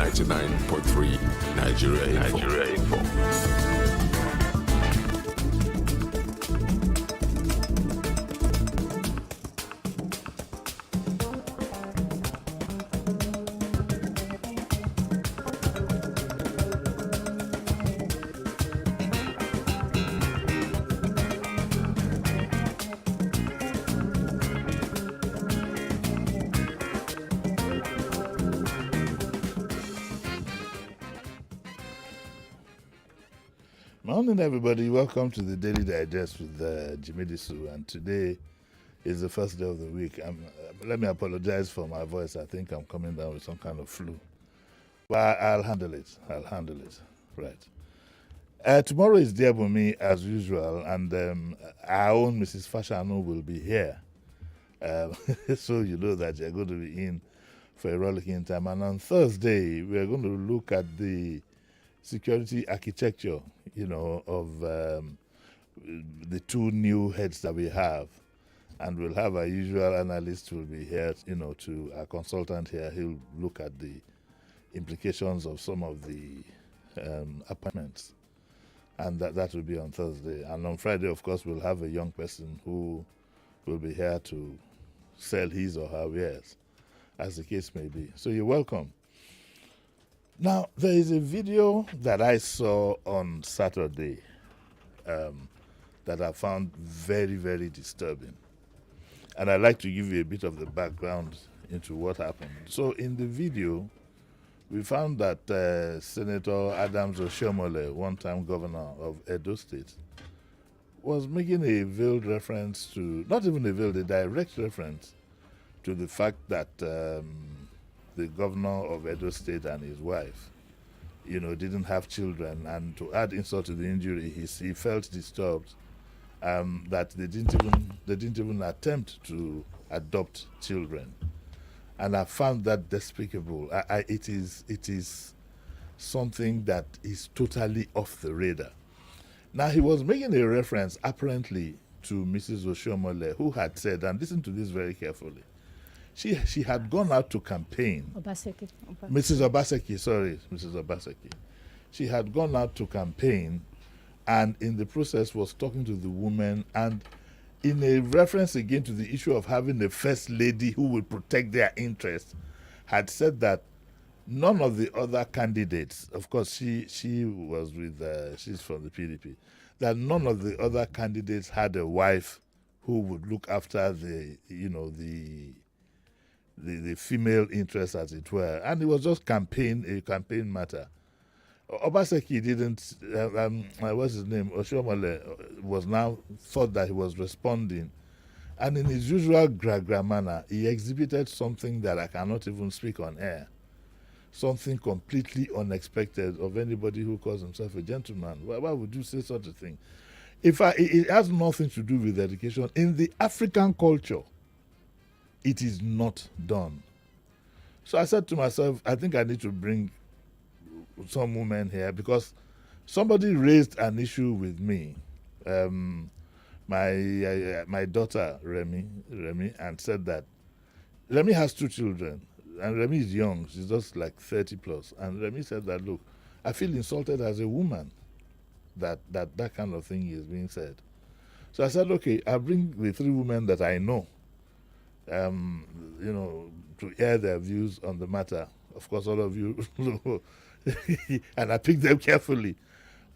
99.3 Nigeria Info. Morning, everybody. Welcome to the Daily Digest with Jimi Disu. And today is the first day of the week. Let me apologize for my voice. I think I'm coming down with some kind of flu. But I'll handle it. Right. Tomorrow is Diabumi as usual, and our own Mrs. Fashanu will be here. So you know that you're going to be in for a rollicking time. And on Thursday, we're going to look at the security architecture, of the two new heads that we have. And we'll have our usual analyst who will be here, to our consultant here. He'll look at the implications of some of the appointments. And that will be on Thursday. And on Friday, of course, we'll have a young person who will be here to sell his or her wares, as the case may be. So you're welcome. Now, there is a video that I saw on Saturday that I found very, very disturbing. And I'd like to give you a bit of the background into what happened. So in the video, we found that Senator Adams Oshiomhole, one-time governor of Edo State, was making a veiled reference to, not even a veiled, a direct reference to the fact that the governor of Edo State and his wife, didn't have children, and to add insult to the injury, he felt disturbed that they didn't even attempt to adopt children, and I found that despicable. It is something that is totally off the radar. Now, he was making a reference apparently to Mrs. Oshiomhole, who had said, and listen to this very carefully. She had gone out to campaign. Mrs. Obaseki. She had gone out to campaign, and in the process was talking to the woman, and in a reference again to the issue of having a first lady who would protect their interests, had said that none of the other candidates, of course she was with, she's from the PDP, that none of the other candidates had a wife who would look after the female interest, as it were, and it was just a campaign matter. Obaseki didn't, what's his name, Oshiomhole, was now thought that he was responding, and in his usual gra manner, he exhibited something that I cannot even speak on air, something completely unexpected of anybody who calls himself a gentleman. Why would you say such a thing? It has nothing to do with education. In the African culture, it is not done. So I said to myself, I think I need to bring some women here, because somebody raised an issue with me, my daughter Remy, and said that Remy has two children, and Remy is young, she's just like 30 plus, and Remy said that, look, I feel insulted as a woman that kind of thing is being said. So I said, okay, I'll bring the three women that I know, to air their views on the matter. Of course, all of you know, and I picked them carefully.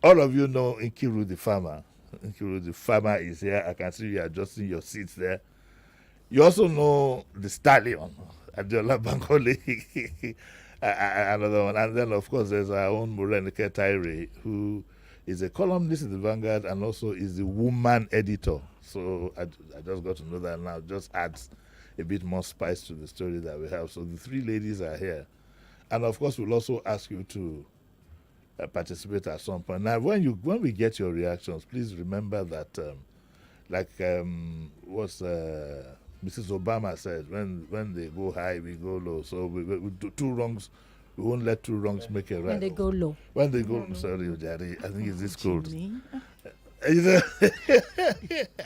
All of you know Nkiru the farmer. Nkiru the farmer is here. I can see you adjusting your seats there. You also know the stallion, Adiola Bankole, another one. And then, of course, there's our own Morenike Taire, who is a columnist in the Vanguard and also is the woman editor. So I just got to know that now. Just adds a bit more spice to the story that we have. So the three ladies are here. And of course, we'll also ask you to participate at some point. Now, when we get your reactions, please remember that, what's Mrs. Obama said, when they go high, we go low. So we do two wrongs. We won't let two wrongs make a right. When they go low. When they go, sorry, Ojari, I think it's this cold.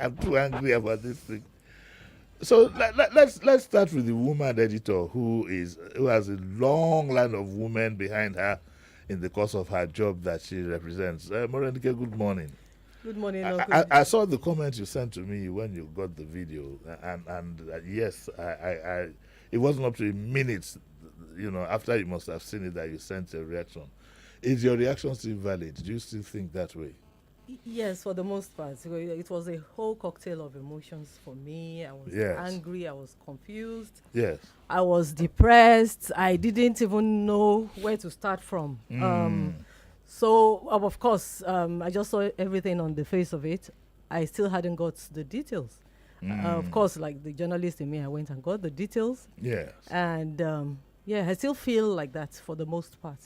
I'm too angry about this thing. So let's start with the woman editor who has a long line of women behind her in the course of her job that she represents. Morenike, good morning. Good morning, I saw the comment you sent to me when you got the video, and yes, it wasn't up to a minute, after you must have seen it that you sent a reaction. Is your reaction still valid? Do you still think that way? Yes, for the most part. It was a whole cocktail of emotions for me. I was angry, I was confused. Yes. I was depressed. I didn't even know where to start from. So, of course, I just saw everything on the face of it. I still hadn't got the details. Of course, like the journalist in me, I went and got the details. Yes. And I still feel like that for the most part.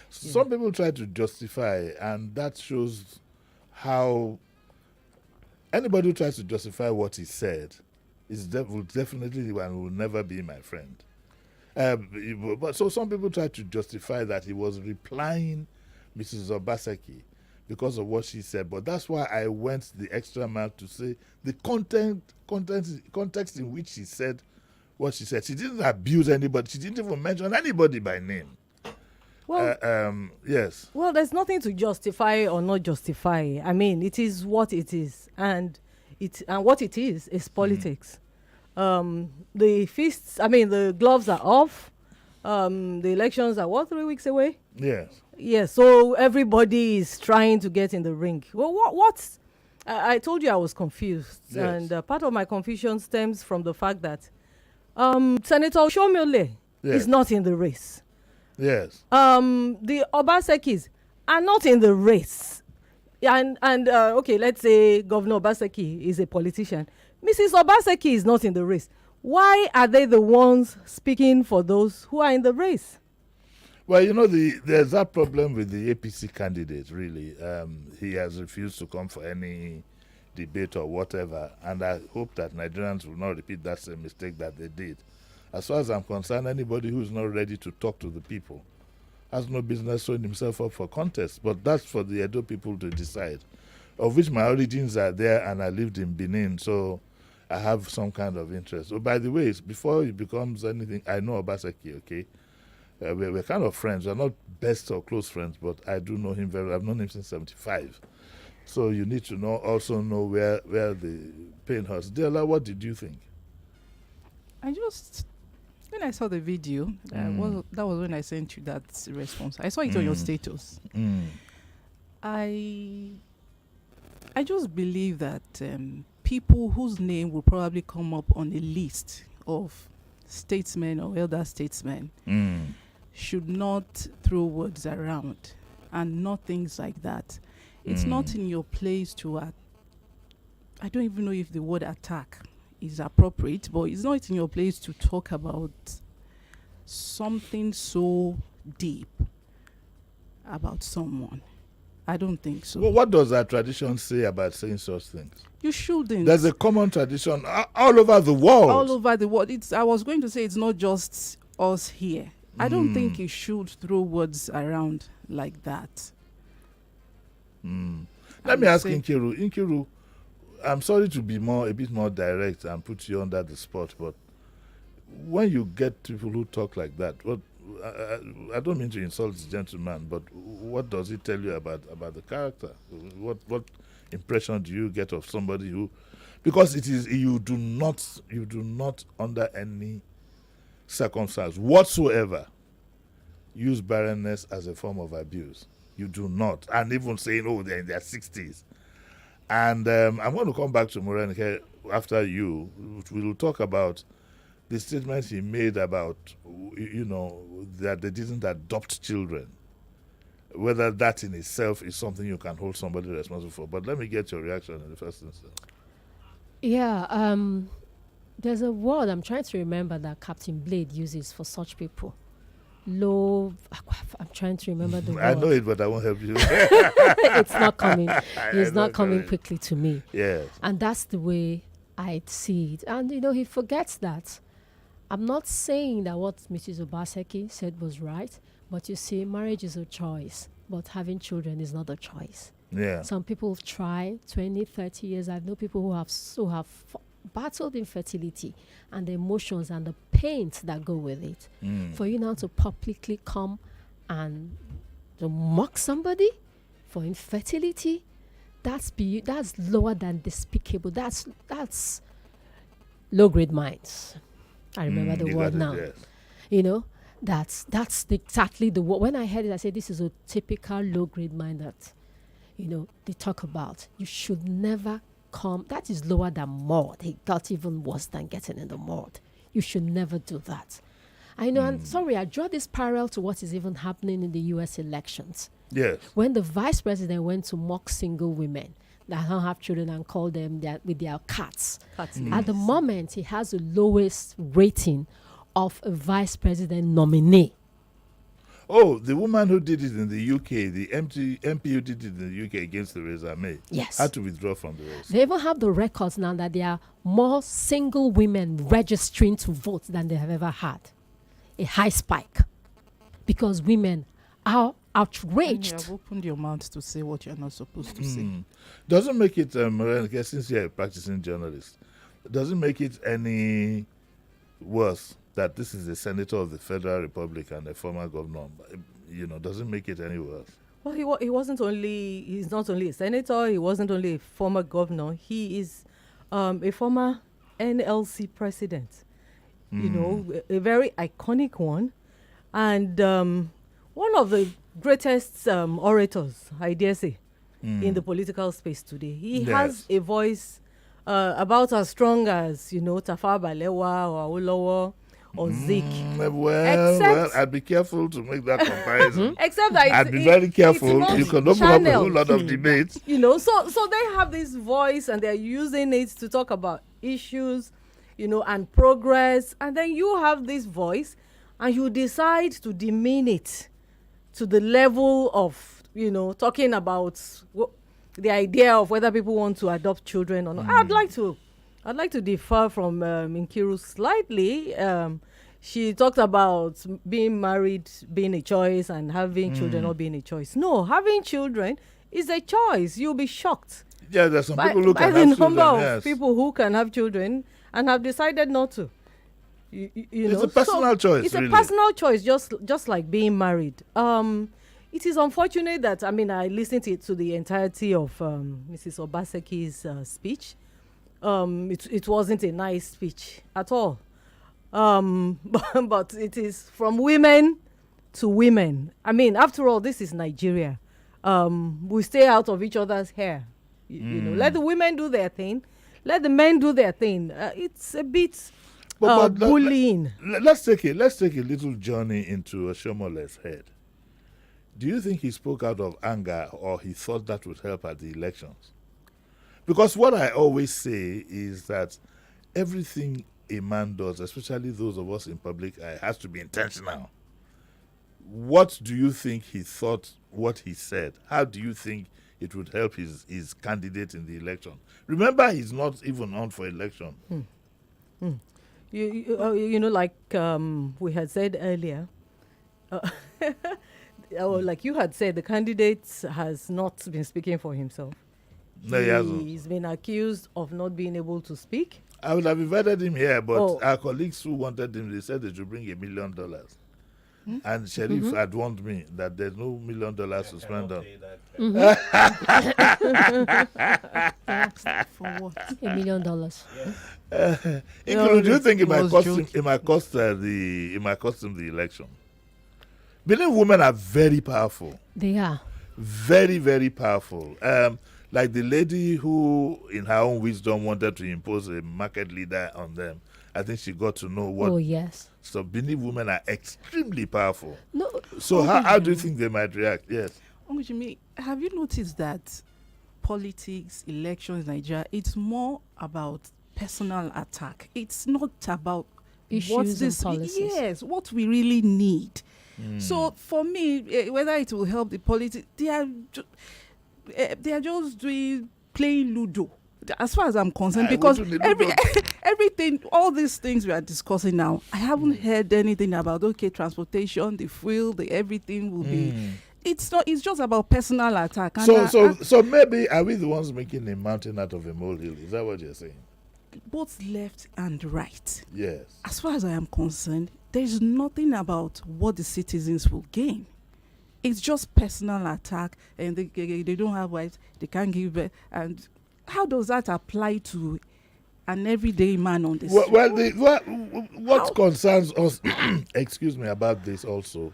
Some people try to justify, and that shows how anybody who tries to justify what he said will definitely and will never be my friend. But so some people try to justify that he was replying Mrs. Obaseki because of what she said. But that's why I went the extra mile to say the context in which she said what she said. She didn't abuse anybody. She didn't even mention anybody by name. Well, yes. Well, there's nothing to justify or not justify. I mean, it is what it is, and what it is politics. The gloves are off. The elections are 3 weeks away? Yes. Yes. So everybody is trying to get in the ring. Well, what's I told you I was confused, yes. And part of my confusion stems from the fact that Senator Shomyole is not in the race. Yes. The Obasekis are not in the race. And okay, let's say Governor Obaseki is a politician. Mrs. Obaseki is not in the race. Why are they the ones speaking for those who are in the race? Well, there's that problem with the APC candidate, really. He has refused to come for any debate or whatever, and I hope that Nigerians will not repeat that same mistake that they did. As far as I'm concerned, anybody who's not ready to talk to the people has no business throwing himself up for contest. But that's for the Edo people to decide, of which my origins are there, and I lived in Benin, so I have some kind of interest. Oh, by the way, before it becomes anything, I know Obaseki, okay? We're kind of friends. We're not best or close friends, but I do know him very well. I've known him since 1975. So you need to also know where the pain hurts. Dela, what did you think? When I saw the video, that was when I sent you that response. I saw it on your status. I just believe that people whose name will probably come up on a list of statesmen or elder statesmen should not throw words around and not things like that. It's not in your place to I don't even know if the word attack is appropriate, but it's not in your place to talk about something so deep about someone. I don't think so. Well, what does our tradition say about saying such things? You shouldn't. There's a common tradition all over the world. All over the world. I was going to say it's not just us here. I don't think you should throw words around like that. Let me ask Nkiru. Nkiru, I'm sorry to be a bit more direct and put you under the spot, but when you get people who talk like that, I don't mean to insult the gentleman, but what does it tell you about the character? What impression do you get of somebody who, because it is you do not under any circumstance whatsoever use barrenness as a form of abuse. You do not, and even saying, oh, they're in their 60s. And I'm going to come back to Morenike after you. We will talk about the statement he made about, that they didn't adopt children. Whether that in itself is something you can hold somebody responsible for. But let me get your reaction in the first instance. Yeah, there's a word I'm trying to remember that Captain Blade uses for such people. I'm trying to remember the word. I know it, but I won't help you. It's not coming. It's not coming quickly to me. Yes. And that's the way I see it. And, he forgets that. I'm not saying that what Mrs. Obaseki said was right, but you see, marriage is a choice, but having children is not a choice. Yeah. Some people try 20, 30 years. I know people who have battled infertility and the emotions and the pains that go with it, for you now to publicly come and to mock somebody for infertility, that's lower than despicable. That's low grade minds. I remember the word now. Yes. You know, that's exactly the word. When I heard it, I said, this is a typical low grade mind that, you know, they talk about. You should never come. That is lower than mud. It got even worse than getting in the mud. You should never do that. I know, and sorry, I draw this parallel to what is even happening in the US elections. Yes. When the vice president went to mock single women that don't have children and call them with their cats. At the moment, he has the lowest rating of a vice president nominee. Oh, the woman who did it in the UK, the MP who did it in the UK against Theresa May, Yes. had to withdraw from the race. They even have the records now that there are more single women registering to vote than they have ever had. A high spike. Because women are You outraged. have opened your mouth to say what you're not supposed to say. Doesn't make it, since you're a practicing journalist, doesn't make it any worse that this is a senator of the Federal Republic and a former governor. You know, doesn't make it any worse. Well, he's not only a senator, he wasn't only a former governor, he is a former NLC president. You know, a very iconic one. And one of the greatest orators, I dare say, in the political space today. He has a voice about as strong as, you know, Tafawa Balewa or Awolowo or Zik. Well, I'd be careful to make that comparison. Except that I'd be very careful. You can open up a whole lot of debates. You know, so they have this voice and they're using it to talk about issues, you know, and progress. And then you have this voice and you decide to demean it to the level of, you know, talking about the idea of whether people want to adopt children or not. I'd like to differ from Nkiru slightly. She talked about being married being a choice and having children not being a choice. No, having children is a choice. You'll be shocked. Yeah, there's some people who can by have the children. number Yes. of people who can have children and have decided not to. You It's know, a personal choice, It's really. a personal choice, just like being married. It is unfortunate that, I listened to the entirety of Mrs. Obaseki's speech. It wasn't a nice speech at all. But it is from women to women. After all, this is Nigeria. We stay out of each other's hair. You know, let the women do their thing. Let the men do their thing. It's a bit bullying. Let's take a little journey into Oshomole's head. Do you think he spoke out of anger or he thought that would help at the elections? Because what I always say is that everything a man does, especially those of us in public eye, has to be intentional. What do you think he thought what he said? How do you think it would help his candidate in the election? Remember, he's not even on for election. You know, like we had said earlier, or like you had said, the candidate has not been speaking for himself. No, he hasn't. He's been accused of not being able to speak. I would have invited him here, but our colleagues who wanted him, they said they should bring $1 million. And Sheriff had warned me that there's no $1 million to spend on. For what? $1 million. Do you think it might was cost joking. him? It might cost the election. Believe women are very powerful, They are. very, very powerful. Like the lady who, in her own wisdom, wanted to impose a market leader on them. I think she got to know what. Oh, yes. So Benin women are extremely powerful. No. So how do you think they might react? Yes. Jimmy, have you noticed that politics, elections in Nigeria, it's more about personal attack. It's not about Issues and policies. Yes, what we really need. So for me, whether it will help the politics, they are just playing Ludo. As far as I'm concerned, because everything, all these things we are discussing now, I haven't heard anything about transportation, the fuel, the everything will be. It's not. It's just about personal attack. And So maybe are we the ones making a mountain out of a molehill? Is that what you're saying? both left and right. Yes. As far as I am concerned, there is nothing about what the citizens will gain. It's just personal attack, and they don't have wives, they can't give birth. And how does that apply to an everyday man on the street? What concerns us, excuse me, about this also,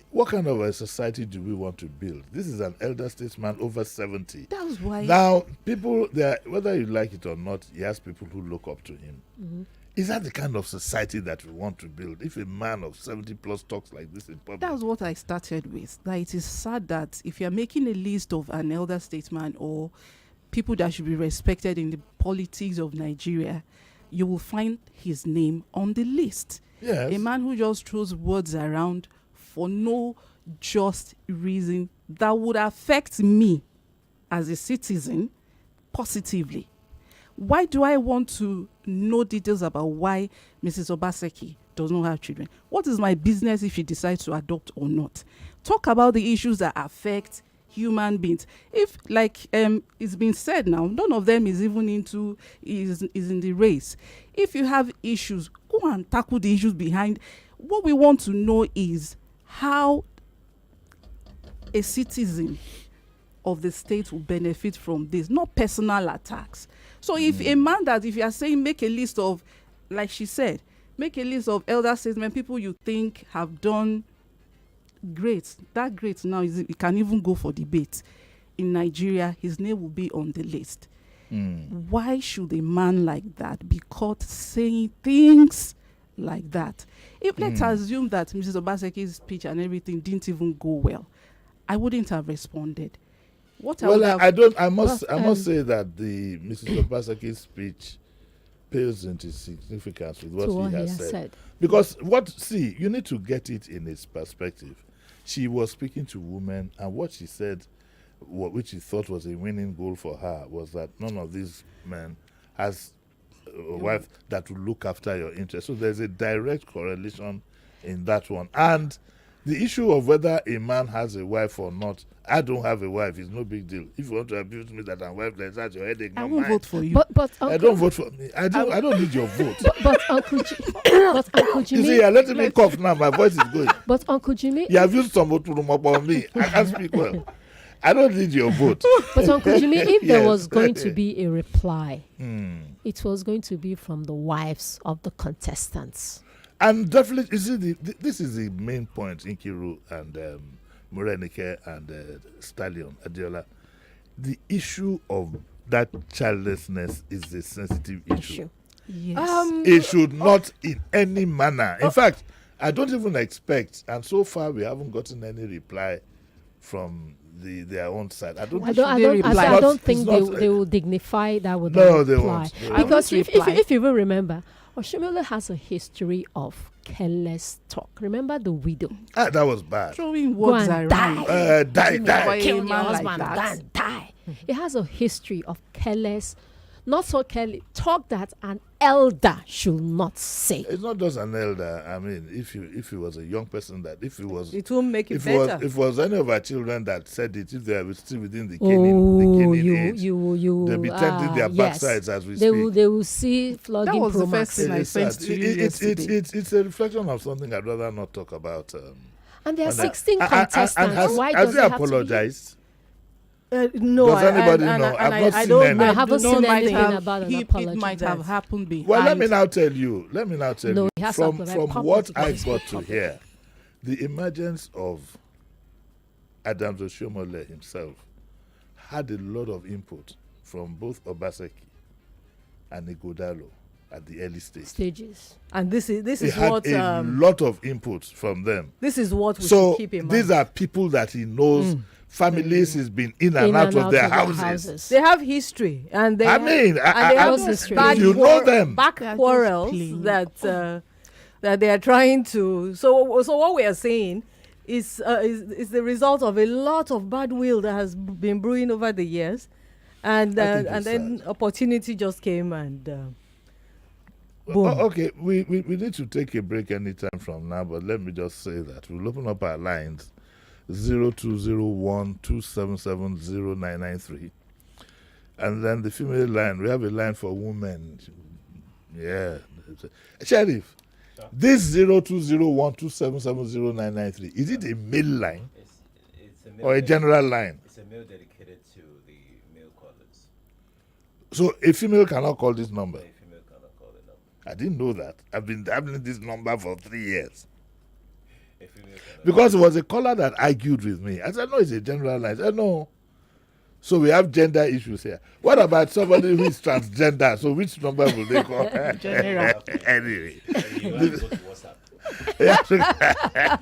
what kind of a society do we want to build? This is an elder statesman over 70. That's why. Now, people, whether you like it or not, he has people who look up to him. Mm-hmm. Is that the kind of society that we want to build? If a man of 70 plus talks like this in public? That's what I started with. That it is sad that if you're making a list of an elder statesman or people that should be respected in the politics of Nigeria, you will find his name on the list. Yes. A man who just throws words around for no just reason that would affect me as a citizen positively. Why do I want to know details about why Mrs. Obaseki does not have children? What is my business if she decides to adopt or not? Talk about the issues that affect human beings. If, like it's been said now, none of them is even is in the race. If you have issues, go and tackle the issues behind. What we want to know is how a citizen of the state will benefit from this, not personal attacks. So if a man if you are saying make a list of, like she said, make a list of elder statesmen, people you think have done great, that great now is it can even go for debate in Nigeria, his name will be on the list. Why should a man like that be caught saying things like that? If let's assume that Mrs. Obaseki's speech and everything didn't even go well, I wouldn't have responded. I must say that the Mrs. Obaseki's speech pales into significance with what he has said. Because you need to get it in its perspective. She was speaking to women, and what she said, which she thought was a winning goal for her, was that none of these men has a wife that will look after your interests. So there's a direct correlation in that one. And the issue of whether a man has a wife or not, I don't have a wife, it's no big deal. If you want to abuse me that I'm wifeless, that's your headache. I won't vote for you. But I don't vote for me. I don't need your vote. But Uncle Jimmy. You see, you're letting me cough now. My voice is going. But Uncle Jimmy. You have used some oturum on me. I can't speak well. I don't need your vote. But Uncle Jimmy, if there was going to be a reply, it was going to be from the wives of the contestants. And definitely, you see, this is the main point, Nkiru and Morenike and Stallion, Adiola. The issue of that childlessness is a sensitive issue. Yes. It should not in any manner. In fact, I don't even expect, and so far we haven't gotten any reply from their own side. I don't think they will dignify that with no, a reply. They won't. Because if you will remember, Oshimole has a history of careless talk. Remember the widow? That was bad. Throwing words around. Die. Kill your husband, go and die. It has a history of careless, not so careless talk that an elder should not say. It's not just an elder. I mean, if he was a young person, it will make it better. If it was any of our children that said it, if they were still within the caning age, they'll be tempting their backsides as we speak. They will see flogging. That was the first thing I sent to you yesterday. It's a reflection of something I'd rather not talk about. And there are 16 contestants. Why has does he it have apologized? No, does anybody know? I haven't seen anything about an apology. It might have happened behind. Well, let me now tell you. No, From what I got to hear, the emergence of Adams Oshiomhole himself had a lot of input from both Obaseki and Ighodalo at the early stages. And this is he what had a lot of input from them. This is what we should keep in mind. These are people that he knows. Families has been in and out of their houses. They have history, and they have history. You know them. Back quarrels that they are trying to. So what we are saying is the result of a lot of bad will that has been brewing over the years, and then opportunity just came and. Boom. Okay, we need to take a break anytime from now, but let me just say that we'll open up our lines. 0201-277-0993 And then the female line, we have a line for women. Yeah. Sheriff, this 020127709993, is it a male line? It's a male or a general line? It's a male dedicated to the male callers. So a female cannot call this number? A female cannot call the number. I didn't know that. I've been having this number for 3 years. A female cannot. Because it was a caller that argued with me. I said, no, it's a general line. I said, no. So we have gender issues here. What about somebody who is transgender? So which number will they call? General. Anyway. You have to go to WhatsApp.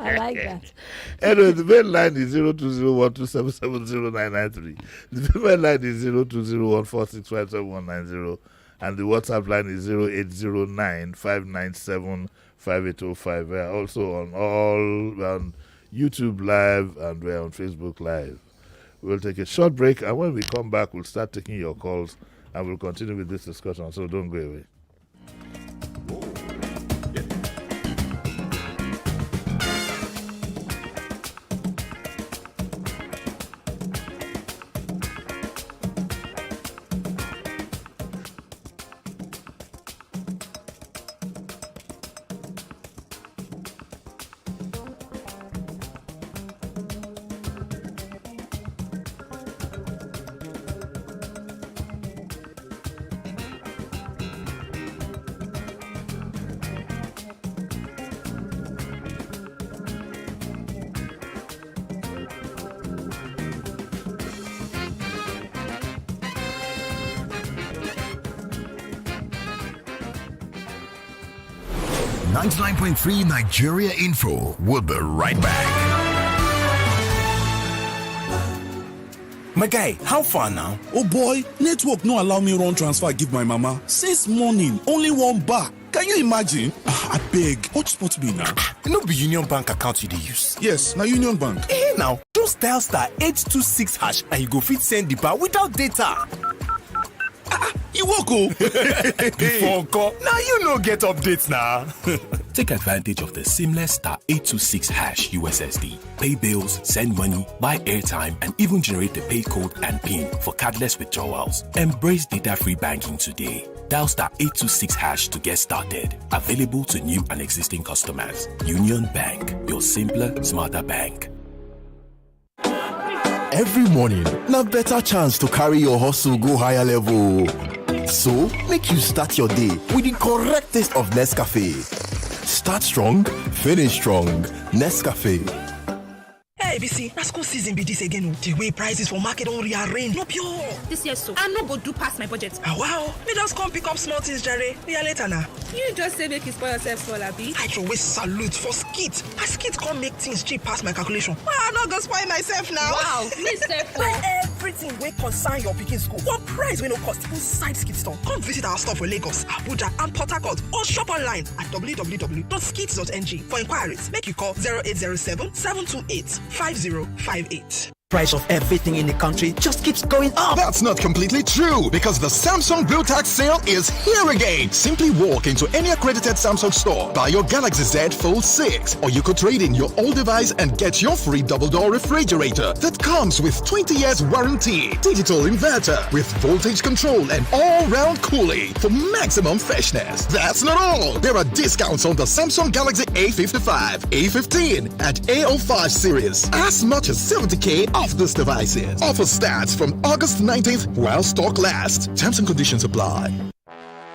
I like that. Anyway, the main line is 020127709993. The female line is 0201465790. And the WhatsApp line is 0809597585. We're also on on YouTube Live and we're on Facebook Live. We'll take a short break, and when we come back, we'll start taking your calls and we'll continue with this discussion. So don't go away. 99.3 Nigeria Info. We'll be right back. My guy, how far now? Oh boy, network no allow me run transfer give my mama. Since morning, only one bar. Can you imagine? I beg, hotspot me now. No be Union Bank account you dey use. Yes, now Union Bank. Now, just dial *826# and you go fit send the bar without data. You walk oh. Before call, now you no get updates now. Take advantage of the seamless *826# USSD. Pay bills, send money, buy airtime, and even generate the pay code and PIN for cardless withdrawals. Embrace data-free banking today. Dial *826# to get started. Available to new and existing customers. Union Bank, your simpler, smarter bank. Every morning, na better chance to carry your hustle go higher level. So, make you start your day with the correct taste of Nescafe. Start strong, finish strong. Nescafe. Hey, BC, na school season be this again. The way prices for market don't rearrange. No pure. This year so. I'm not go do past my budget. Wow. Me just come pick up small things, Jerry. Yeah, later now. You just say make you spoil yourself for Abi. I always salute for skit. A skit can't make things cheap past my calculation. I'm not gonna spoil myself now. Wow. Me self. Everything will concern your picking school. What price will no cost inside Skit Store? Come visit our store for Lagos, Abuja, and Port Harcourt, or shop online at www.skits.ng. For inquiries, make you call 0807 728 5058. Price of everything in the country just keeps going up. That's not completely true, because the Samsung Blue Tax sale is here again. Simply walk into any accredited Samsung store, buy your Galaxy Z Fold 6, or you could trade in your old device and get your free double-door refrigerator that comes with 20 years warranty, digital inverter with voltage control and all-round cooling for maximum freshness. That's not all. There are discounts on the Samsung Galaxy A55, A15, and A05 series. As much as 70K off these devices. Offer starts from August 19th while stock lasts. Terms and conditions apply.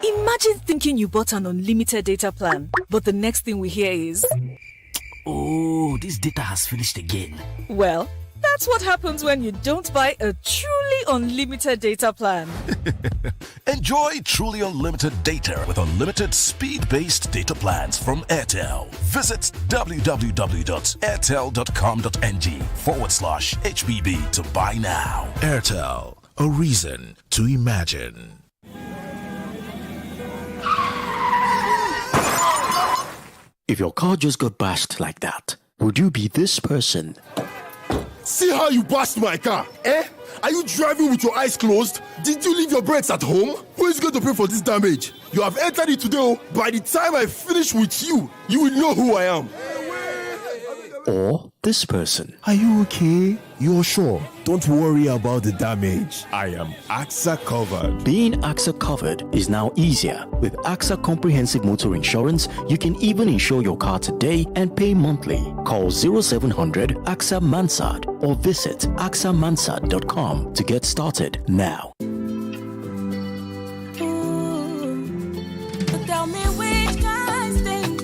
Imagine thinking you bought an unlimited data plan, but the next thing we hear is, oh, this data has finished again. Well, that's what happens when you don't buy a truly unlimited data plan. Enjoy truly unlimited data with unlimited speed-based data plans from Airtel. Visit www.airtel.com.ng/HBB to buy now. Airtel, a reason to imagine. If your car just got bashed like that, would you be this person? See how you bashed my car, eh? Are you driving with your eyes closed? Did you leave your brakes at home? Who is going to pay for this damage? You have entered it today. By the time I finish with you, you will know who I am. Or this person. Are you okay? You're sure? Don't worry about the damage. I am AXA covered. Being AXA covered is now easier. With AXA Comprehensive Motor Insurance, you can even insure your car today and pay monthly. Call 0700 AXA Mansard or visit axamansard.com to get started now. Tell me which kind thing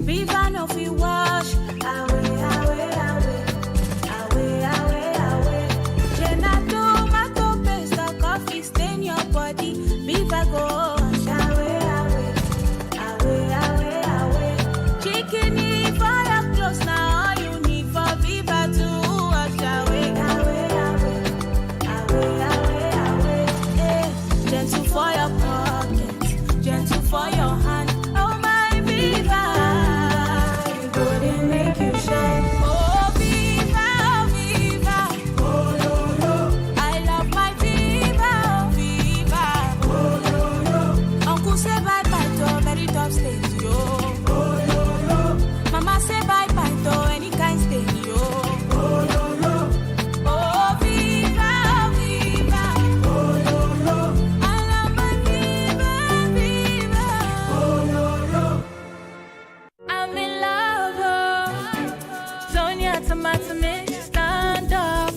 Viva no fi wash away, away, away, away, away, away. Gelato, tomato paste, or coffee stain your body. Viva go wash away, away, away, away, away. Chicken for your clothes now, all you need for Viva to wash away, away, away, away, away, away. Eh, gentle for your pocket, gentle for your hand. Oh my Viva, you couldn't make you shine. Oh Viva, Viva. Oh no no, I love my Viva, oh Viva. Oh no no, Uncle say bye bye to very top stage, yo. Oh no no, Mama say bye bye to any kind stage, yo. Oh no no, oh Viva, Viva. Oh no no, I love my Viva, Viva. Oh no no, I'm in love, oh. Sonia tomato mix, stand up.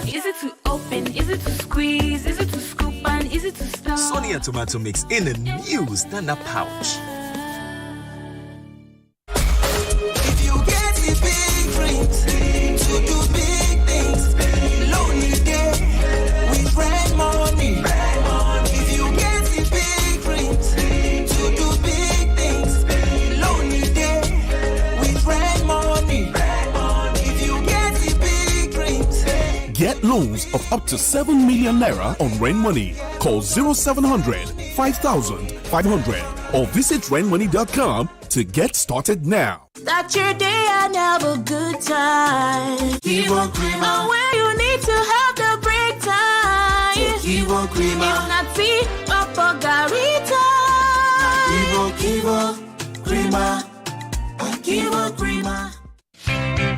Is it to open? Is it to squeeze? Is it to scoop and is it to stir? Sonia tomato mix in a new standard pouch. If you get the big dreams to do big things, lonely day with red money. If you get the big dreams to do big things, lonely day with red money. If you get the big dreams. Get loans of up to 7 million naira on Rain Money. Call 0700 5000 500 or visit rainmoney.com to get started now. Start your day and have a good time. Kivo Krima. Where you need to have the break time. Kivo Krima. If not tea, Papa Garita. Kivo Krima. Kivo Krima.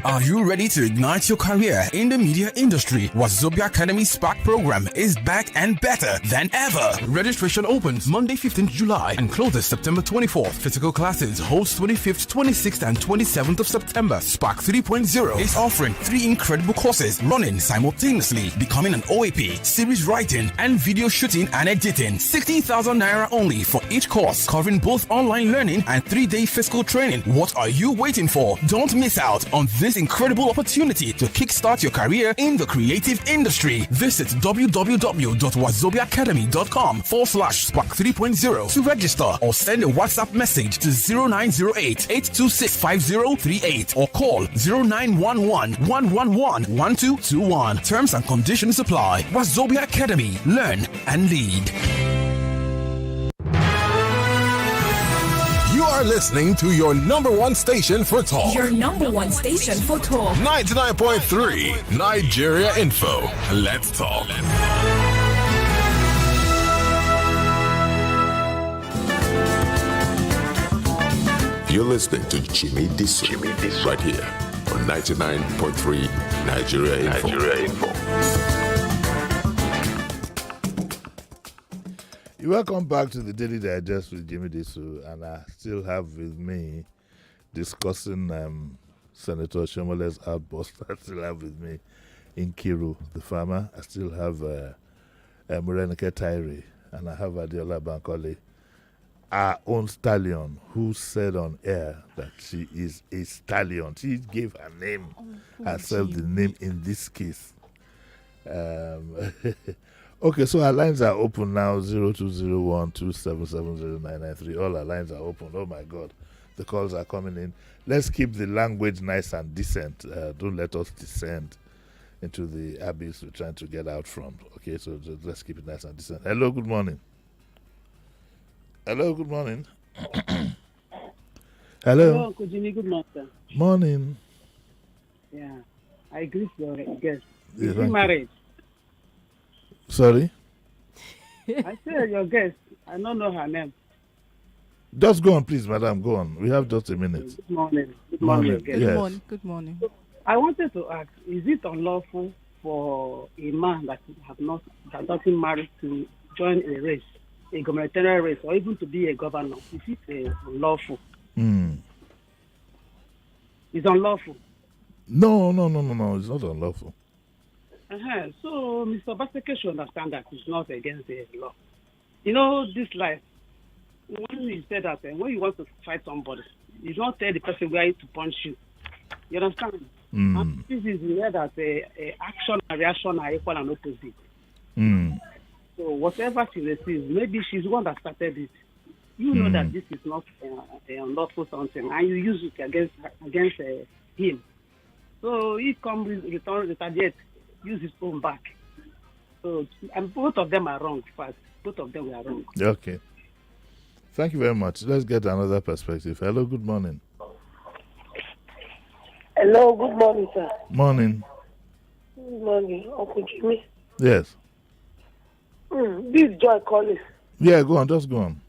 Are you ready to ignite your career in the media industry? Wazobia Academy Spark program is back and better than ever. Registration opens Monday 15th July and closes September 24th. Physical classes host 25th, 26th and 27th of September. Spark 3.0 is offering 3 incredible courses running simultaneously. Becoming an OAP, series writing and video shooting and editing. 60,000 naira only for each course, covering both online learning and 3-day physical training. What are you waiting for? Don't miss out on this incredible opportunity to kickstart your career in the creative industry. Visit www.wazobiacademy.com/spark 3.0 to register or send a WhatsApp message to 0908 826 5038 or call 0911 111 1221. Terms and conditions apply. Wazobia Academy. Learn and lead. You are listening to your number one station for talk. Your number one station for talk. 99.3 Nigeria Info. Let's talk. You're listening to Jimi Disu right here on 99.3 Nigeria Info. Welcome back to the Daily Digest with Jimi Disu, and I still have with me discussing Senator Shomole's outburst. I still have with me Nkiru, the farmer. I still have Murenike Tairi, and I have Adiola Bankole, our own stallion, who said on air that she is a stallion. She gave her name, herself the name in this case. Okay, so our lines are open now, 0201-2770993. All our lines are open. Oh, my God. The calls are coming in. Let's keep the language nice and decent. Don't let us descend into the abyss we're trying to get out from. Okay, so let's keep it nice and decent. Hello, good morning. Hello, good morning. Hello. Uncle Jimmy, good morning, sir. Morning. Yeah, I greet your guest. Yeah, Is he married? Sorry? I said your guest. I don't know her name. Just go on, please, madam. Go on. We have just a minute. Good morning. Good morning. Yes. Good morning. I wanted to ask, is it unlawful for a man that has not been married to join a race, a gubernatorial race, or even to be a governor? Is it unlawful? It's unlawful. No. It's not unlawful. So Mr. Baseke should understand that it's not against the law. You know, this life, when you say that, when you want to fight somebody, you don't tell the person where to punch you. You understand? And this is where that action and reaction are equal and opposite. So whatever she receives, maybe she's the one that started it. You know that this is not unlawful something, and you use it against him. So he comes retaliate, use his own back. So, and both of them are wrong. First, both of them were wrong. Okay. Thank you very much. Let's get another perspective. Hello, good morning. Hello, good morning, sir. Morning. Good morning, Uncle Jimmy. Yes. This is Joy calling. Yeah, go on. Just go on.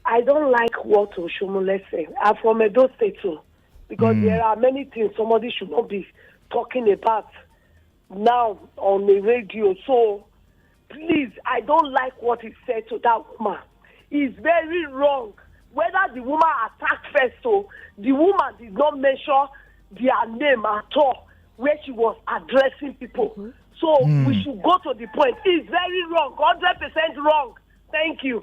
I don't like what Oshomole said. I'm from Edo State too, because there are many things somebody should not be talking about now on the radio. So, please, I don't like what he said to that woman. It's very wrong. Whether the woman attacked first, so the woman did not mention their name at all where she was addressing people. So we should go to the point. It's very wrong, 100% wrong. Thank you.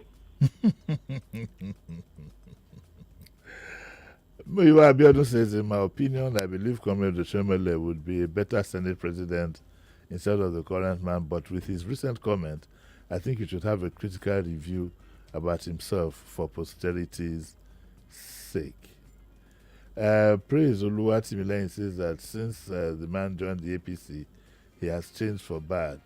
Muyiwa Abiodun says, in my opinion, I believe Comrade Oshomole would be a better Senate president instead of the current man, but with his recent comment, I think he should have a critical review about himself for posterity's sake. Praise Oluwatimileyin says that since the man joined the APC, he has changed for bad.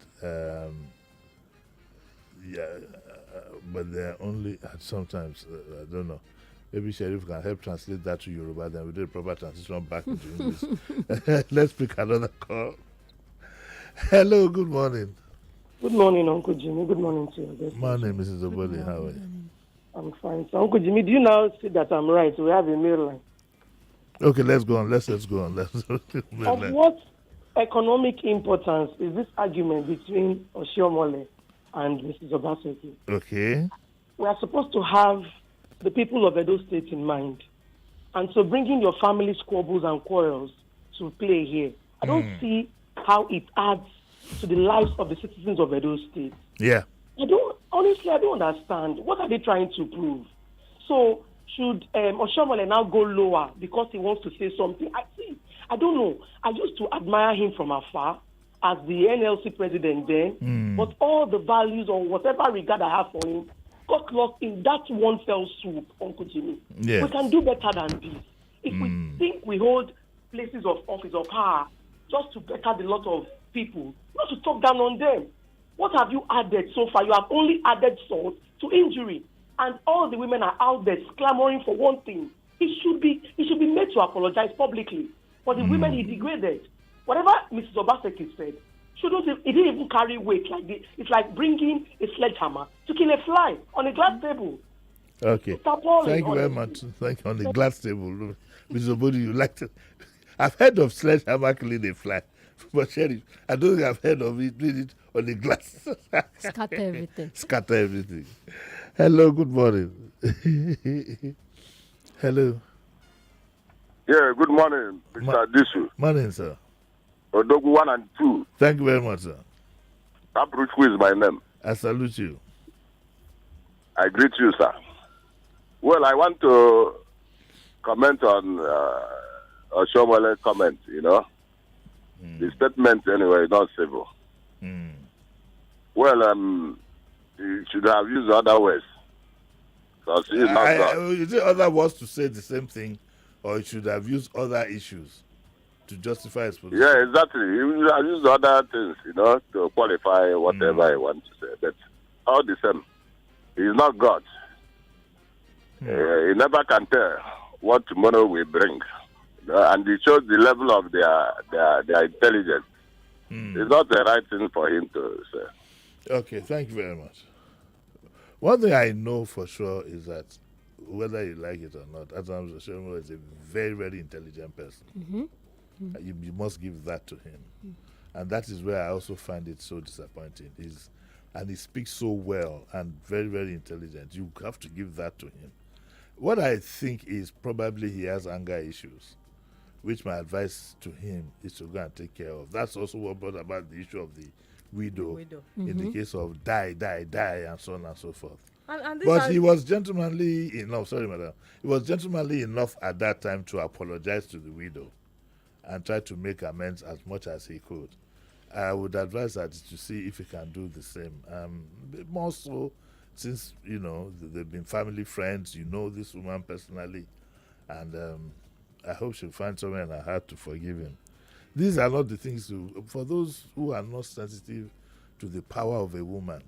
But they're only sometimes, I don't know. Maybe Sheriff can help translate that to Yoruba, then we do a proper translation back into English. Let's pick another call. Hello, good morning. Good morning, Uncle Jimmy. Good morning to you. Morning, Mrs. Oboli. How are you? I'm fine. So, Uncle Jimmy, do you now see that I'm right? We have a mail line. Okay, let's go on. Let's go on. Of what economic importance is this argument between Oshiomhole and Mrs. Obaseki? Okay. We are supposed to have the people of Edo State in mind. And so bringing your family squabbles and quarrels to play here, I don't see how it adds to the lives of the citizens of Edo State. Yeah. I don't understand. What are they trying to prove? So should Oshiomhole now go lower because he wants to say something? I don't know. I used to admire him from afar as the NLC president then, but all the values or whatever regard I have for him got lost in that one fell swoop, Uncle Jimmy. Yes. We can do better than this. If we think we hold places of office or power just to better the lot of people, not to talk down on them. What have you added so far? You have only added salt to injury. And all the women are out there clamoring for one thing. He should be made to apologize publicly for the women he degraded. Whatever Mrs. Obaseki said, it didn't even carry weight like this. It's like bringing a sledgehammer to kill a fly on a glass table. Okay. It's appalling, Thank you very much. Thank you. On the glass table. Mr. Obodi, you liked it. I've heard of sledgehammer killing a fly. But Sheriff, I don't think I've heard of it doing it on the glass. Scatter everything. Scatter everything. Hello, good morning. Hello. Yeah, good morning, Mr. Disu. Morning, sir. Odogu 1 and 2. Thank you very much, sir. Abruchu is my name. I salute you. I greet you, sir. Well, I want to comment on Oshiomhole's comment, The statement, anyway, is not civil. Well, you should have used other words. Because he's not God. Is it other words to say the same thing, or it should have used other issues to justify his position? Yeah, exactly. You should have used other things, to qualify whatever he wants to say. But all the same, he's not God. He never can tell what tomorrow will bring. And it shows the level of their intelligence. It's not the right thing for him to say. Okay, thank you very much. One thing I know for sure is that whether you like it or not, Adams Oshiomhole is a very, very intelligent person. You must give that to him. And that is where I also find it so disappointing. And he speaks so well and very, very intelligent. You have to give that to him. What I think is probably he has anger issues, which my advice to him is to go and take care of. That's also what brought about the issue of the widow. In the case of die, and so on and so forth. But he was gentlemanly enough, sorry, madam. He was gentlemanly enough at that time to apologize to the widow and try to make amends as much as he could. I would advise that to see if he can do the same. More so, since, they've been family friends, this woman personally, and I hope she'll find somewhere in her heart to forgive him. These are not the things for those who are not sensitive to the power of a woman.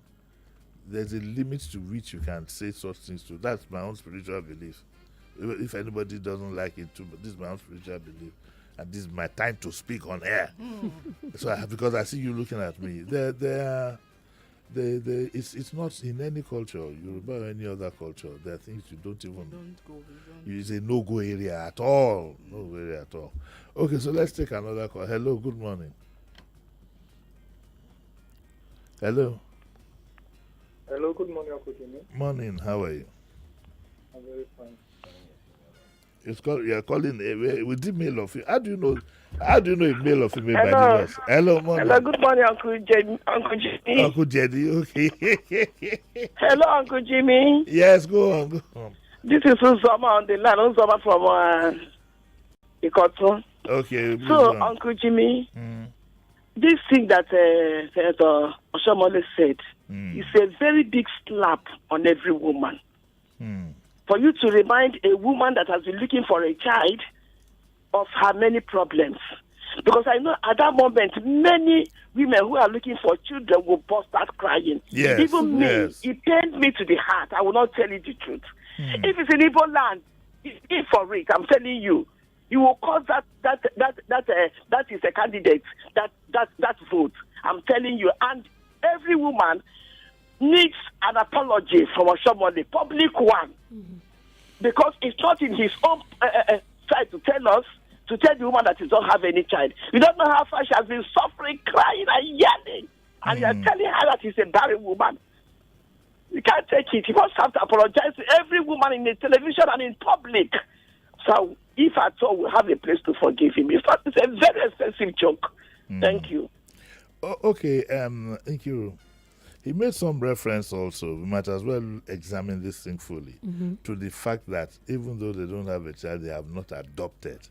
There's a limit to which you can say such things to. That's my own spiritual belief. If anybody doesn't like it too, but this is my own spiritual belief. And this is my time to speak on air. So because I see you looking at me. It's not in any culture, Yoruba or any other culture. There are things you don't even... It's a no-go area at all. No area at all. Okay, so let's take another call. Hello, good morning. Hello. Hello, good morning, Uncle Jimmy. Morning, how are you? I'm very fine. You're calling with the male of you. How do you know a male or female by the voice? Hello, morning. Hello, good morning, Uncle Jimmy. Uncle Jimmy, okay. Hello, Uncle Jimmy. Yes, go on. This is Uzoma on the line. Uzoma from Ikoton. Okay. So, Uncle Jimmy, this thing that Senator Oshomole said is a very big slap on every woman. For you to remind a woman that has been looking for a child of her many problems. Because I know at that moment, many women who are looking for children will burst out crying. Yes, even me, it pains me to the heart. I will not tell you the truth. If it's in Igbo land, it's in for it. I'm telling you. You will cause that is a candidate, that vote. I'm telling you. And every woman needs an apology from Oshomole, public one. Because it's not in his own side to tell the woman that he don't have any child. You don't know how far she has been suffering, crying and yelling. And you are telling her that he's a barren woman. You can't take it. He must have to apologize to every woman in the television and in public. So if at all we have a place to forgive him, it's a very expensive joke. Thank you. Okay, thank you. He made some reference also, we might as well examine this thing fully, to the fact that even though they don't have a child, they have not adopted.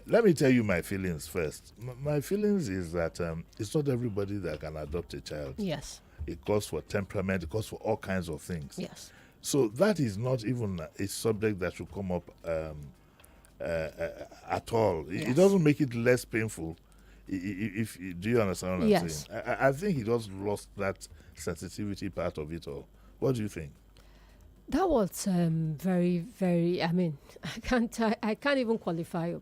Let me tell you my feelings first. My feelings is that it's not everybody that can adopt a child. Yes. It calls for temperament, it calls for all kinds of things. Yes. So that is not even a subject that should come up at all. Yes. It doesn't make it less painful. If do you understand what I'm saying? I think he just lost that sensitivity part of it all. What do you think? That was very, very. I mean, I can't even qualify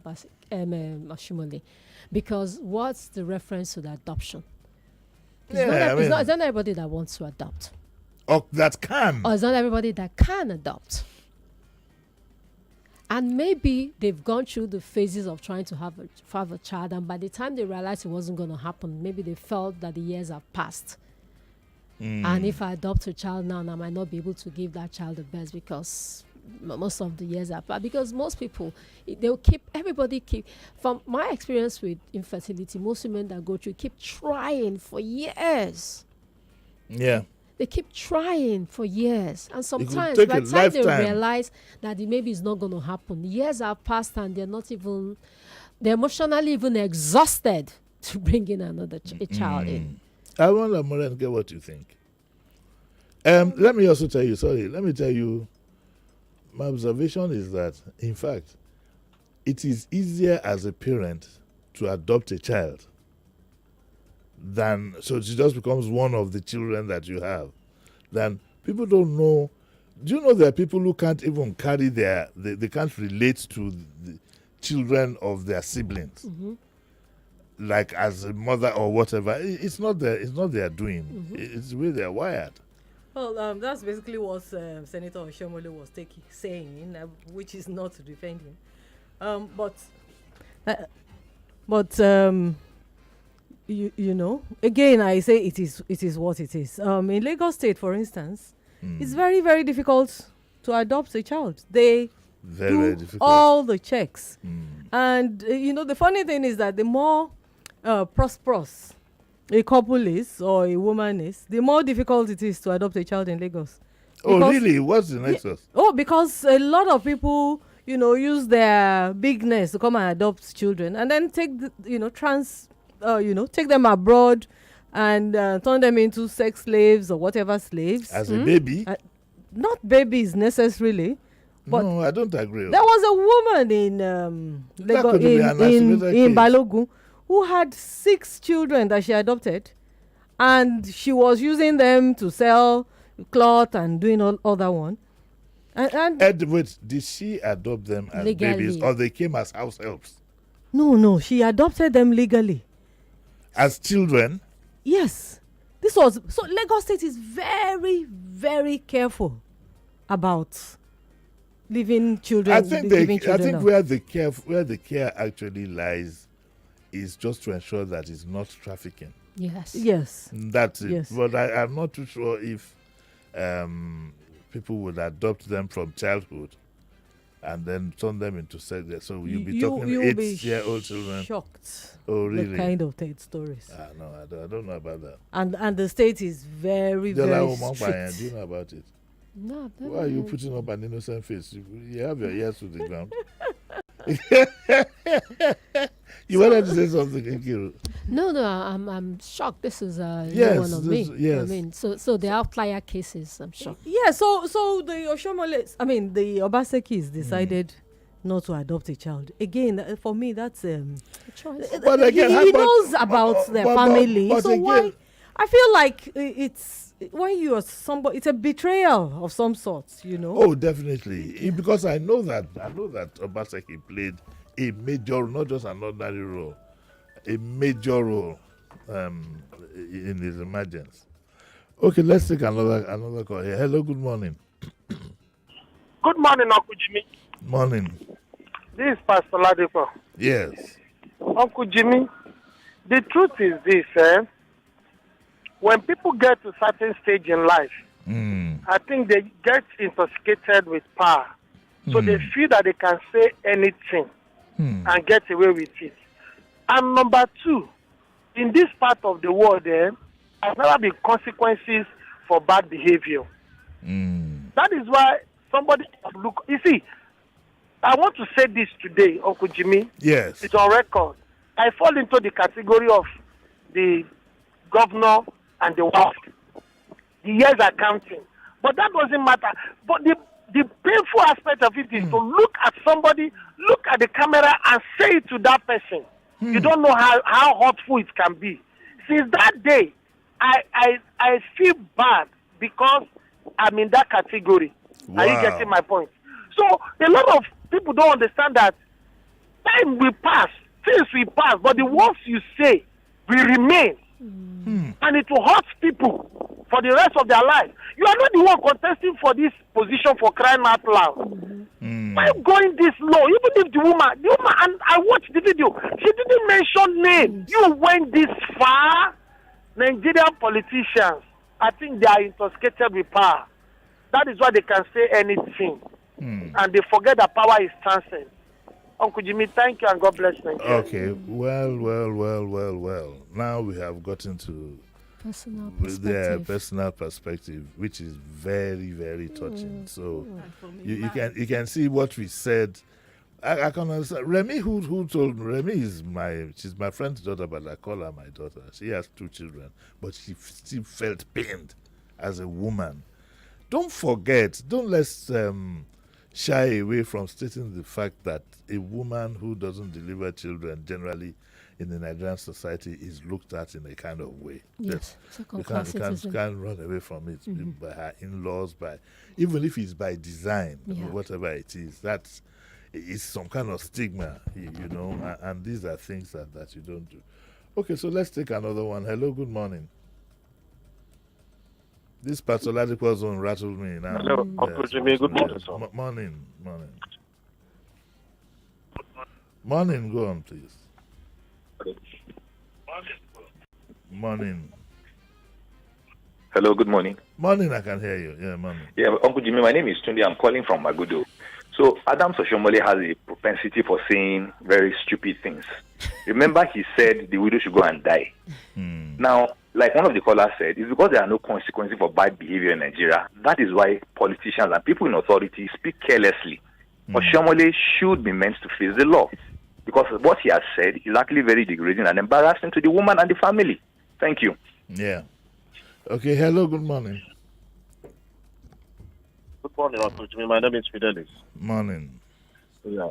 Oshomole, because what's the reference to the adoption? It's not everybody that wants to adopt. Or that can. Or it's not everybody that can adopt. And maybe they've gone through the phases of trying to have a child, and by the time they realized it wasn't going to happen, maybe they felt that the years have passed. And if I adopt a child now, I might not be able to give that child the best because most of the years have passed. Because most people, everybody keep, from my experience with infertility, most women that go through keep trying for years. Yeah. They keep trying for years, and sometimes by the time they realize that maybe it's not going to happen, years have passed and they're emotionally even exhausted to bring in another child in. I wonder, Moren, get what you think. Let me also tell you, my observation is that, in fact, it is easier as a parent to adopt a child so she just becomes one of the children that you have. Then people don't know. Do you know there are people who can't even carry they can't relate to the children of their siblings, like as a mother or whatever. It's not their doing. It's the way they're wired. Well, that's basically what Senator Oshomole was saying, which is not to defend him. But But you know, again, I say it is what it is. In Lagos State, for instance, it's very, very difficult to adopt a child. They very do difficult. all the checks. And, the funny thing is that the more prosperous a couple is or a woman is, the more difficult it is to adopt a child in Lagos. Oh, really? What's the nexus? Because a lot of people, use their bigness to come and adopt children and then take, take them abroad and turn them into sex slaves or whatever slaves. As a baby? Not babies necessarily. But no, I don't agree. There was a woman in Lagos, in Balogun, who had 6 children that she adopted, and she was using them to sell cloth and doing all other one. Wait, did she adopt them as legally. Babies, or they came as house helps? No, she adopted them legally. As children? Yes. So Lagos State is very, very careful about leaving children. I think where the care actually lies is just to ensure that it's not trafficking. Yes. That's it. Yes. But I'm not too sure if people would adopt them from childhood and then turn them into sex. So you'll be talking 8-year-old children. Shocked. Oh, really? The kind of stories. No, I don't know about that. And the state is very, very strict. Do you know about it? No, why are you putting up an innocent face? You have your ears to the ground. You wanted to say something, Nkiru? No, I'm shocked. This is a new Yes, one on me. yes. I mean, so the outlier cases, I'm shocked. Yeah, so the the Obasekis decided not to adopt a child. Again, for me, that's a choice. But again, he knows about their family. but So again, why? I feel like it's when you are somebody, it's a betrayal of some sort, Oh, definitely. Because I know that Obaseki played a major, not just an ordinary role, a major role in his emergence. Okay, let's take another call here. Hello, good morning. Good morning, Uncle Jimmy. Morning. This is Pastor Ladipo. Yes. Uncle Jimmy, the truth is this, when people get to a certain stage in life, I think they get intoxicated with power. So they feel that they can say anything and get away with it. And number 2, in this part of the world, there has never been consequences for bad behavior. That is why somebody look. You see, I want to say this today, Uncle Jimmy. Yes. It's on record. I fall into the category of the governor and the wife. The years are counting. But that doesn't matter. But the painful aspect of it is to look at somebody, look at the camera and say it to that person. You don't know how hurtful it can be. Since that day, I feel bad because I'm in that category. Wow. Are you getting my point? So a lot of people don't understand that time will pass, things will pass, but the words you say will remain. And it will hurt people for the rest of their life. You are not the one contesting for this position for crying out loud. Why are you going this low? Even if the woman, and I watched the video, she didn't mention name. You went this far. Nigerian politicians, I think they are intoxicated with power. That is why they can say anything. And they forget that power is transcendent. Uncle Jimmy, thank you and God bless Nigeria. Okay, well. Now we have gotten to their personal perspective, which is very, very touching. So you can see what we said. I can understand. Remy, who told me, Remy she's my friend's daughter, but I call her my daughter. She has 2 children, but she still felt pained as a woman. Don't forget, don't let's shy away from stating the fact that a woman who doesn't deliver children generally in the Nigerian society is looked at in a kind of way. Yes, you can't run away from it by her in-laws, even if it's by design, whatever it is. It's some kind of stigma, and these are things that you don't do. Okay, so let's take another one. Hello, good morning. This pathological zone rattled me now. Hello, Uncle Jimmy. Good morning, sir. Morning, go on, please. Morning. Hello, good morning. Morning, I can hear you. Yeah, morning. Yeah, Uncle Jimmy, my name is Tunde. I'm calling from Magudo. So, Adam Soshomole has a propensity for saying very stupid things. Remember, he said the widow should go and die. Now, like one of the callers said, it's because there are no consequences for bad behavior in Nigeria. That is why politicians and people in authority speak carelessly. Oshomole should be meant to face the law. Because what he has said is actually very degrading and embarrassing to the woman and the family. Thank you. Yeah. Okay, hello, good morning. Good morning, Uncle Jimmy. My name is Fidelis. Morning. Yeah.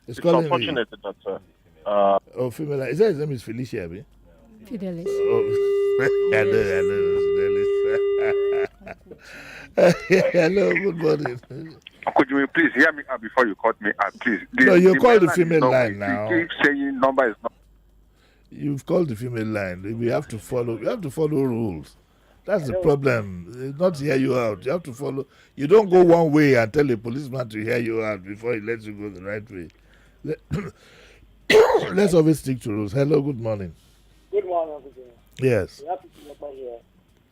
It's calling unfortunate that. Oh, female. Is that his name is Felicia, Abi? Fidelis. Oh, I know, Fidelis. Hello, good morning. Uncle Jimmy, please hear me out before you cut me out, please. No, you called the male female line line is now. You keep saying number is not. You've called the female line. We have to follow. We have to follow rules. That's the problem. Not hear you out. You have to follow. You don't go one way and tell a policeman to hear you out before he lets you go the right way. Let's always stick to rules. Hello, good morning. Good morning, Uncle Jimmy. Yes. You have to speak up here.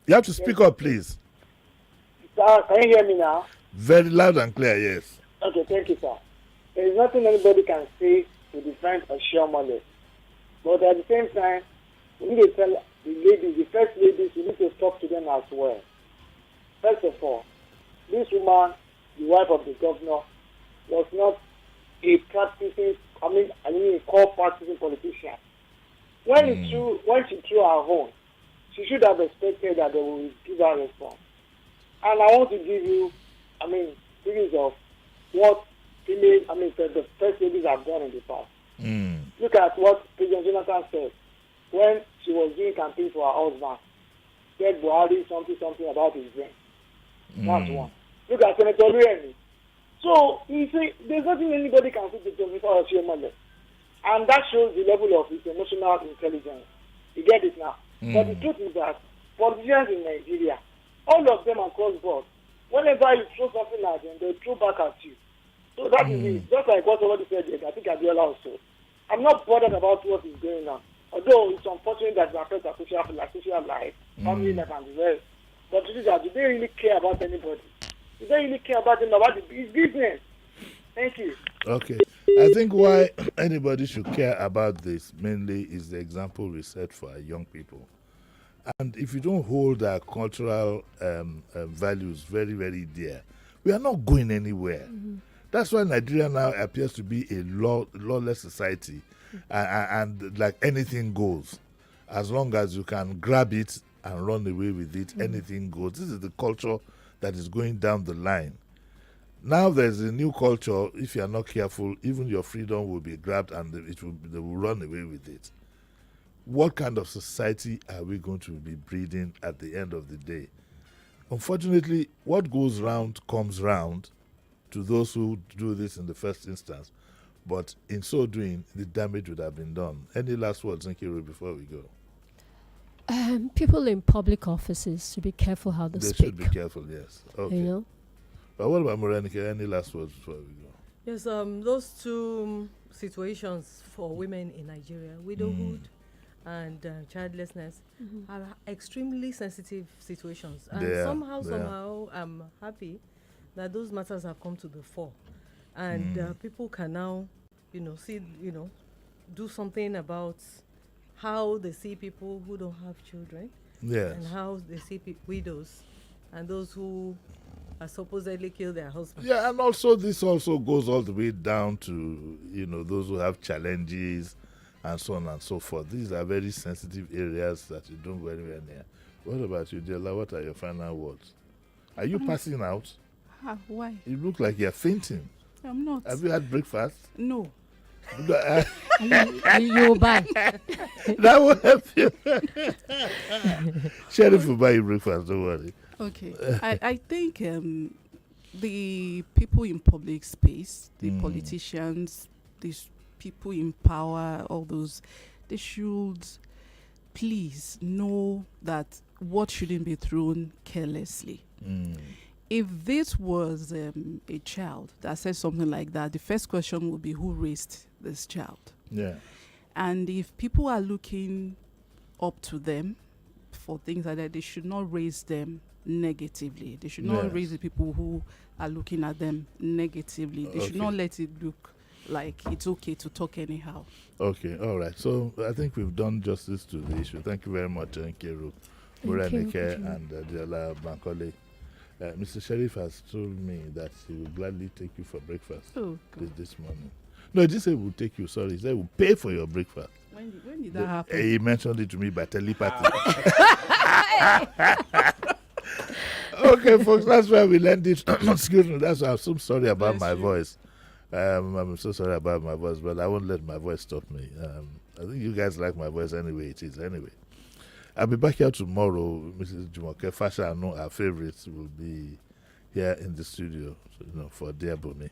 You have to speak up, please. Sir, can you hear me now? Very loud and clear, yes. Okay, thank you, sir. There is nothing anybody can say to defend a share money. But at the same time, we need to tell the ladies, the first ladies, we need to talk to them as well. First of all, this woman, the wife of the governor, was not a practicing, a core practicing politician. When she threw her home, she should have expected that they will give her a response. And I want to give you, series of what the first ladies have done in the past. Look at what President Jonathan said when she was doing campaign for her husband. Said Buhari something about his brain. That's one. Look at Senator Luemi. So you see, there's nothing anybody can say to Mr. Oshiomhole. And that shows the level of his emotional intelligence. You get it now. But the truth is that politicians in Nigeria, all of them across board, whenever you throw something at them, they throw back at you. So that is it. Just like what somebody said, I think Abiola also. I'm not bothered about what is going on. Although it's unfortunate that it affects our social life, family life, and the rest. But the truth is that do they really care about anybody? Do they really care about them, about his business? Thank you. Okay. I think why anybody should care about this mainly is the example we set for our young people. And if you don't hold our cultural values very, very dear, we are not going anywhere. That's why Nigeria now appears to be a lawless society, and like anything goes. As long as you can grab it and run away with it, anything goes. This is the culture that is going down the line. Now there's a new culture. If you are not careful, even your freedom will be grabbed and they will run away with it. What kind of society are we going to be breeding at the end of the day? Unfortunately, what goes round comes round to those who do this in the first instance. But in so doing, the damage would have been done. Any last words, Nkiru, before we go? People in public offices should be careful how they speak. They should be careful, yes. Okay. You know? But what about Morenike? Any last words before we go? Yes, those two situations for women in Nigeria, widowhood and childlessness, are extremely sensitive situations. And somehow, I'm happy that those matters have come to the fore. And people can now, do something about how they see people who don't have children. Yes. And how they see widows and those who are supposedly killed their husbands. Yeah, and also this also goes all the way down to, those who have challenges and so on and so forth. These are very sensitive areas that you don't go anywhere near. What about you, Dela? What are your final words? Are you passing out? Why? You look like you're fainting. I'm not. Have you had breakfast? No. You buy. That will help you. Sheriff will buy you breakfast, don't worry. Okay. I think the people in public space, the politicians, these people in power, all those, they should please know that what shouldn't be thrown carelessly. If this was a child that said something like that, the first question would be who raised this child? Yeah. And if people are looking up to them for things like that, they should not raise them negatively. They should not raise the people who are looking at them negatively. They should not let it look like it's okay to talk anyhow. Okay, all right. So I think we've done justice to the issue. Thank you very much, Nkeru, Murenike, and Diola Bankole. Mr. Sheriff has told me that he will gladly take you for breakfast this morning. No, he didn't say we'll take you, sorry. He said we'll pay for your breakfast. When did that happen? He mentioned it to me by telepathy. Okay, folks, that's where we land it. Excuse me, that's why I'm so sorry about my voice. I'm so sorry about my voice, but I won't let my voice stop me. I think you guys like my voice anyway. It is anyway. I'll be back here tomorrow. Mrs. Jumoke Fasha, I know our favorites will be here in the studio, for Dear Bumi,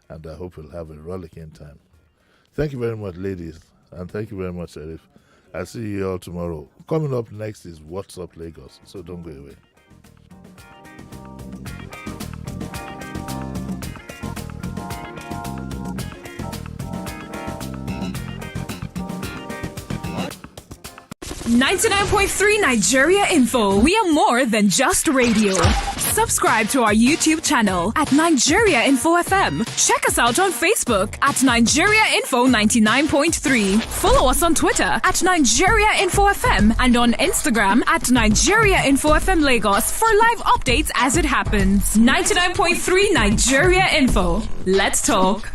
and I hope we'll have a rollicking time. Thank you very much, ladies, and thank you very much, Sheriff. I'll see you all tomorrow. Coming up next is What's Up Lagos, so don't go away. .3 Nigeria Info. We are more than just radio. Subscribe to our YouTube channel at Nigeria Info FM. Check us out on Facebook at Nigeria Info 99.3. Follow us on Twitter at Nigeria Info FM and on Instagram at Nigeria Info FM Lagos for live updates as it happens. 99.3 Nigeria Info. Let's talk.